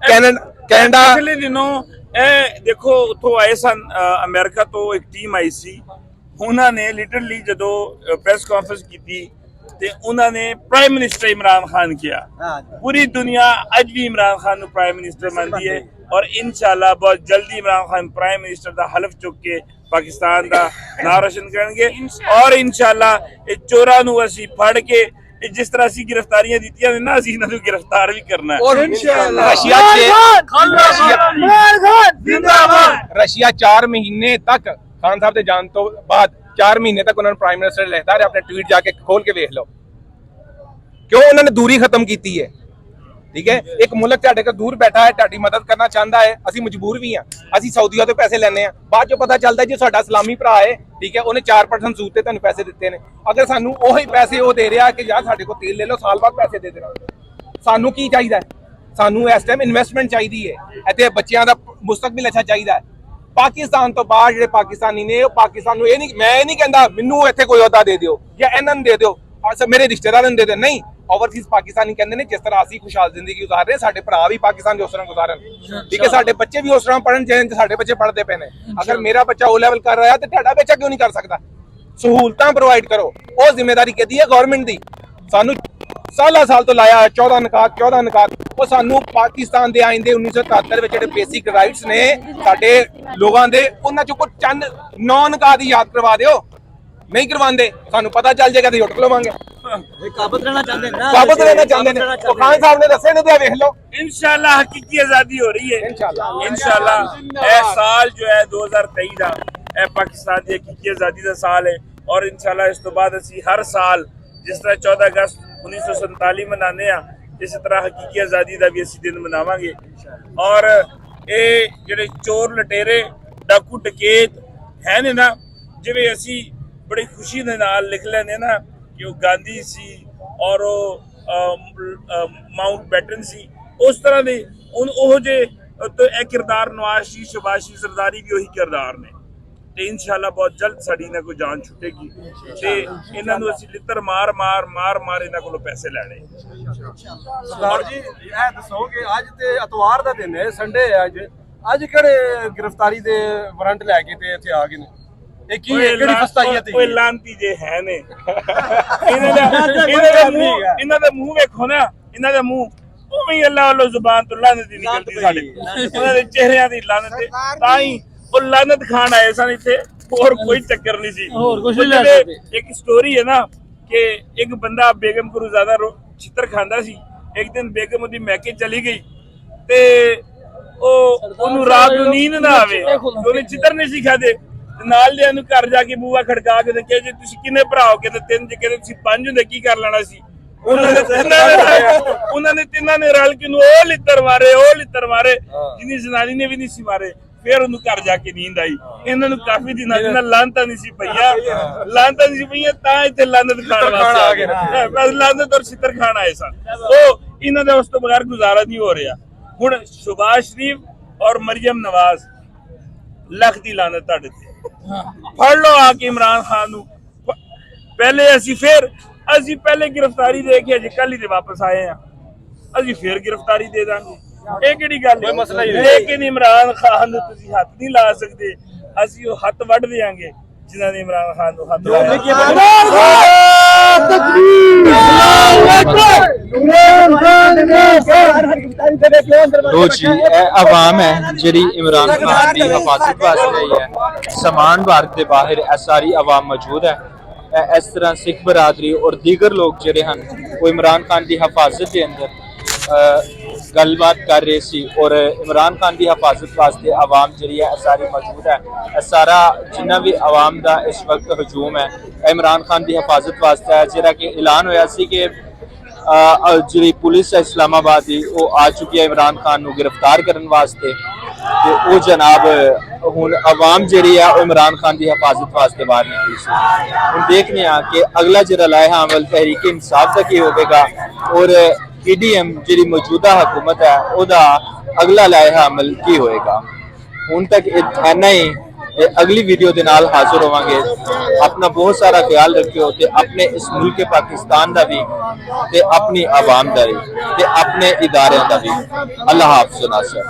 Canada ਪਿਛਲੇ ਦਿਨੋਂ ਇਹ ਦੇਖੋ ਉੱਥੋਂ ਆਏ ਸਨ ਅਮਰੀਕਾ ਤੋਂ ਇੱਕ ਟੀਮ ਆਈ ਸੀ। ਉਹਨਾਂ ਨੇ ਲਿਟਰਲੀ ਜਦੋਂ ਪ੍ਰੈਸ ਕਾਨਫਰੰਸ ਕੀਤੀ ਤੇ ਉਹਨਾਂ ਨੇ ਪ੍ਰਾਈਮ ਮਿਨਿਸਟਰ ਇਮਰਾਨ ਖਾਨ ਕਿਹਾ। पूरी दुनिया अज भी इमरान खान प्राइम मिनिस्टर मानती है और इंशाल्लाह बहुत जल्दी इमरान खान प्राइम मिनिस्टर का हलफ चुक के पाकिस्तान का नाम रोशन करेंगे और इंशाल्लाह चोरां नूं असीं फड़ के जिस तरह असीं गिरफ्तारियां दित्तियां ने ना असीं इन्हां नूं गिरफ्तार भी करना है और रशिया 4 महीने तक खान साहब के जान तो बाद 4 महीने तक उन्होंने प्राइम मिनिस्टर लिखता है। अपने ट्वीट जाके खोल के देख लो क्यों उन्होंने दूरी खत्म की है। ठीक है, एक मुल्क तुहाडे कोल दूर बैठा है, तुहाडी मदद करना चाहता है, असीं मजबूर भी हाँ, असीं सऊदीया तो पैसे लैने आ, बाद चों पता चलता जो साडा इस्लामी भरा है, ठीक है, उन्हें 4% सूद ते तुहानूं पैसे दिते ने। अगर सानूं ओही पैसे वो दे रहा कि यार साडे कोल तेल ले लो, साल बाद पैसे दे देना, सानूं की चाहिदा है? सानूं इस टाइम इन्वेस्टमेंट चाहिदी है, इत्थे बच्चियां दा मुस्तकबिल अच्छा चाहिदा है। पाकिस्तान तो बाहर जिहड़े पाकिस्तानी ने पाकिस्तान नूं मैं नहीं कहंदा मैनूं इत्थे कोई अहुदा दे दिओ या इन्हां नूं दे दिओ, मेरे रिश्तेदारां नूं दे दिओ, नहीं ओवरसीज पाकिस्तानी कहते हैं जिस तरह असीं खुशहाल जिंदगी गुजार रहे साडे भरा भी पाकिस्तान दे उस तरह गुजारन, ठीक है, साडे बच्चे भी उस तरह पढ़न जिवें साडे बच्चे पढ़दे पे ने। अगर मेरा बच्चा ओ लेवल कर रहा है तो तुहाडा बच्चा क्यों नहीं कर सकता? सहूलतां प्रोवाइड करो, वो जिम्मेदारी किहदी है? गवर्नमेंट दी। सानू साल तो लाया 14 निकात वो सानू पाकिस्तान दे आइन दे 1973 विच जिहड़े बेसिक राइट्स ने साडे लोगां दे उन्हां चों कोई चंद 9 निकात याद करवा दिओ, नहीं करवांदे सानू पता चल जाएगा तो उठ लवांगे। काबत रहना चाहते हैं ना, काबत रहना चाहते हैं तो खान साहब ने दसे ने देख लो। इंशाल्लाह हकीकी आजादी हो रही है इंशाल्लाह। ए साल जो है 2023 दा ए पाकिस्तान दी हकीकी आजादी दा साल है और इंशाल्लाह इस तो बाद असी हर साल जिस तरह 14 अगस्त 1947 मनाने आ इस तरह हकीकी आजादी दा भी असी दिन मनावांगे। और ये जेडे चोर लटेरे डाकू डकैत है ने ना, जिवें असी बड़ी खुशी दे नाल लिख लेने ना कि वो गांधी सी और माउंट बैटन सी, उस तरह दे ओह जे तो ए किरदार नवाज शरीफ शहबाज शरीफ सरदारी भी वही किरदार ने ते इंशाल्लाह बहुत जल्द साडी इन्हां को जान छुटेगी ते इन्हां नूं असीं लित्तर मार इन्हां कोलों पैसे लैणे। सरदार जी ਇਹ ਦੱਸੋ कि ਅੱਜ ਤੇ ਇਤਵਾਰ ਦਾ ਦਿਨ ਹੈ, ਸੰਡੇ ਹੈ ਅੱਜ ਕਿਹੜੇ ਗ੍ਰਿਫਤਾਰੀ ਦੇ ਵਾਰੰਟ ਲੈ ਕੇ ਤੇ ਇੱਥੇ ਆ ਗਏ ਨੇ? ਇਹ ਕੀ ਹੈ, ਕਿਹੜੀ ਫਸਤਾਈਅਤ ਹੈ? ਓਏ ਲਾਂਤੀ ਜੇ ਹੈ ਨੇ ਇਹਨਾਂ ਦਾ ਮੂੰਹ ਵੇਖੋ ਨਾ, ਇਹਨਾਂ ਦਾ ਮੂੰਹ ਉਵੇਂ ਹੀ ਅੱਲਾਹ ਵੱਲੋਂ ਜ਼ੁਬਾਨ ਤੋਂ ਲਾਨਤ ਹੀ ਨਿਕਲਦੀ ਸਾਡੇ, ਉਹਨਾਂ ਦੇ ਚਿਹਰਿਆਂ ਦੀ ਲਾਨਤ ਤਾਂ ਹੀ ਉਹ ਲਾਨਤ ਖਾਨ ਆਏ ਸਨ ਇੱਥੇ, ਹੋਰ ਕੋਈ ਚੱਕਰ ਨਹੀਂ ਸੀ। ਇੱਕ ਸਟੋਰੀ ਹੈ ਨਾ ਕਿ ਇੱਕ ਬੰਦਾ ਬੇਗਮ ਗੁਰੂਜ਼ਾਦਾ ਚਿੱਤਰ ਖਾਂਦਾ ਸੀ, ਇੱਕ ਦਿਨ ਬੇਗਮ ਉਹਦੀ ਮੈਕੇ ਚਲੀ ਗਈ ਤੇ ਉਹਨੂੰ ਰਾਤ ਨੂੰ ਨੀਂਦ ਨਾ ਆਵੇ, ਉਹਨੇ ਚਿੱਤਰ ਨਹੀਂ ਸੀ ਖਾਦੇ, ਨਾਲ ਦੇ ਨੂੰ ਘਰ ਜਾ ਕੇ ਬੂਆ ਖੜਕਾ ਕੇ ਕਿਹਾ ਜੀ ਤੁਸੀਂ ਕਿੰਨੇ ਭਰਾ ਹੋ? ਕਹਿੰਦੇ 3, ਜੇ ਕਹਿੰਦੇ ਤੁਸੀਂ 5 ਹੁੰਦੇ ਕੀ ਕਰ ਲੈਣਾ ਸੀ? ਉਹਨਾਂ ਨੇ ਤਿੰਨਾਂ ਨੇ ਰਲ ਕੇ ਉਹ ਲਿੱਤਰ ਮਾਰੇ ਜਿੰਨੀ ਜ਼ਨਾਨੀ ਨੇ ਵੀ ਨਹੀਂ ਸੀ ਮਾਰੇ। ਫਿਰ ਉਹਨੂੰ ਘਰ ਜਾ ਕੇ ਨੀਂਦ ਆਈ। ਇਹਨਾਂ ਨੂੰ ਕਾਫੀ ਦਿਨਾਂ ਦੀ ਲਾਨਤਾਂ ਨਹੀਂ ਸੀ ਪਈਆਂ ਤਾਂ ਇੱਥੇ ਲਾਨਤ ਖਾਣ ਵਾਸਤੇ ਆ ਗਏ। ਬਸ ਲਾਨਤ ਔਰ ਛਿੱਤਰ ਖਾਣ ਆਏ ਸਨ। ਉਹ ਇਹਨਾਂ ਦੇ ਉਸ ਤੋਂ ਬਗੈਰ ਗੁਜ਼ਾਰਾ ਨਹੀਂ ਹੋ ਰਿਹਾ। ਹੁਣ ਸ਼ਹਬਾਜ਼ ਸ਼ਰੀਫ ਔਰ ਮਰੀਮ ਨਵਾਜ਼ ਲੱਖ ਦੀ ਲਾਨਤ ਤੁਹਾਡੇ ਤੇ, ਫੜ ਲਓ ਆ ਕੇ ਇਮਰਾਨ ਖਾਨ ਨੂੰ। ਪਹਿਲੇ ਅਸੀਂ ਪਹਿਲੇ गिरफ्तारी दे के अजे कल ही वापस आए हैं, अभी फिर गिरफ्तारी दे देंगे, ये किहड़ी गल है? मसला ही लेकिन इमरान खान नूं तुसीं हत्थ नहीं ला सकदे, असीं ओह हत्थ वड्ढ देंगे जिन्हां ने इमरान खान नूं हत्थ तो जी आवाम है जिहड़ी इमरान खान की हिफाजत वास्ते आई है। समान भारत के बाहर सारी आवाम मौजूद है। इस तरह सिख बरादरी और दीगर लोग जिहड़े हन वो इमरान खान की हिफाजत के अंदर गलबात कर रहे सी और इमरान खान की हिफाजत वास्ते आवाम जिहड़ी है सारी मौजूद है। सारा जिन्ना भी आवाम का इस वक्त हजूम है इमरान खान की हिफाजत वास्ते है, जिहड़ा कि ऐलान होया सी कि जिहड़ी पुलिस है इस्लामाबाद की वो आ चुकी है इमरान खान नूं गिरफ्तार करने वास्ते ते वो जनाब हुण आवाम जिहड़ी है इमरान खान की हिफाजत वास्ते बाहर निकली सी। हुण देखने कि अगला जिहड़ा लाया अमल तहरीक इंसाफ का की होगा और PDM जिहड़ी मौजूदा हुकूमत है उहदा अगला लाया अमल की होएगा। हुण तक इन्ना ही ਤੇ ਅਗਲੀ ਵੀਡੀਓ ਦੇ ਨਾਲ ਹਾਜ਼ਰ ਹੋਵਾਂਗੇ। ਆਪਣਾ ਬਹੁਤ ਸਾਰਾ ਖਿਆਲ ਰੱਖਿਓ ਤੇ ਆਪਣੇ ਇਸ ਮੁਲਕ ਪਾਕਿਸਤਾਨ ਦਾ ਵੀ ਤੇ ਆਪਣੀ ਆਵਾਮ ਦਾ ਵੀ ਤੇ ਆਪਣੇ ਇਦਾਰਿਆਂ ਦਾ ਵੀ। ਅੱਲਾਹ ਹਾਫਿਜ਼ ਨਾਸਰ।